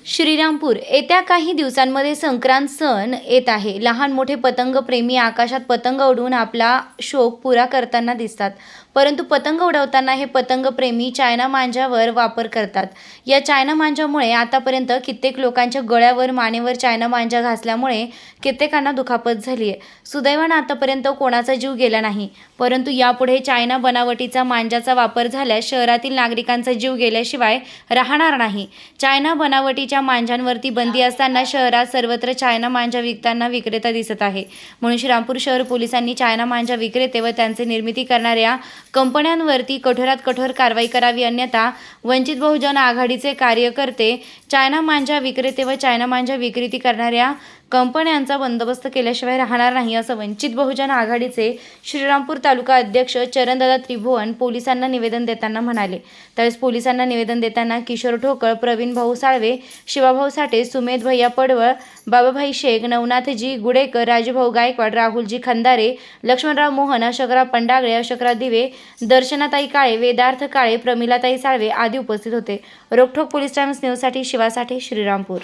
श्रीरामपूर येत्या काही दिवसांमध्ये संक्रांत सण येत आहे. लहान मोठे पतंग प्रेमी आकाशात पतंग उडवून आपला शौक पुरा करताना दिसतात. परंतु पतंग उडवताना हे पतंग प्रेमी चायना मांजावर वापर करतात. या चायना मांजामुळे आतापर्यंत कित्येक लोकांच्या गळ्यावर मानेवर चायना मांजा घासल्यामुळे कित्येकांना दुखापत झाली आहे. सुदैवानं आतापर्यंत कोणाचा जीव गेला नाही. परंतु यापुढे चायना बनावटीचा मांजाचा वापर झाल्यास शहरातील नागरिकांचा जीव गेल्याशिवाय राहणार नाही. चायना बनावटीच्या मांजांवरती बंदी असताना शहरात सर्वत्र चायना मांजा विकताना विक्रेता दिसत आहे. म्हणून श्रीरामपूर शहर पोलिसांनी चायना मांजा विक्रेते व त्यांचे निर्मिती करणाऱ्या कंपन्यांवरती कठोरात कठोर कारवाई करावी, अन्यथा वंचित बहुजन आघाडीचे कार्यकर्ते चायना मांजा विक्रेते व चायना मांजा विक्री करणाऱ्या कंपन्यांचा बंदोबस्त केल्याशिवाय राहणार नाही, असं वंचित बहुजन आघाडीचे श्रीरामपूर तालुका अध्यक्ष चरणदादा त्रिभुवन पोलिसांना निवेदन देताना म्हणाले. त्यावेळेस पोलिसांना निवेदन देताना किशोर ठोकळ, प्रवीण भाऊ साळवे, शिवाभाऊ साठे, सुमेध भैया पडवळ, बाबाभाई शेख, नवनाथजी गुडेकर, राजूभाऊ गायकवाड, राहुलजी खंदारे, लक्ष्मणराव मोहन, अशोकराव पंडागळे, अशोकराव दिवे, दर्शनाताई काळे, वेदार्थ काळे, प्रमिलाताई साळवे आदी उपस्थित होते. रोकठोक पोलीस टाइम्स न्यूजसाठी शिवा साठे, श्रीरामपूर.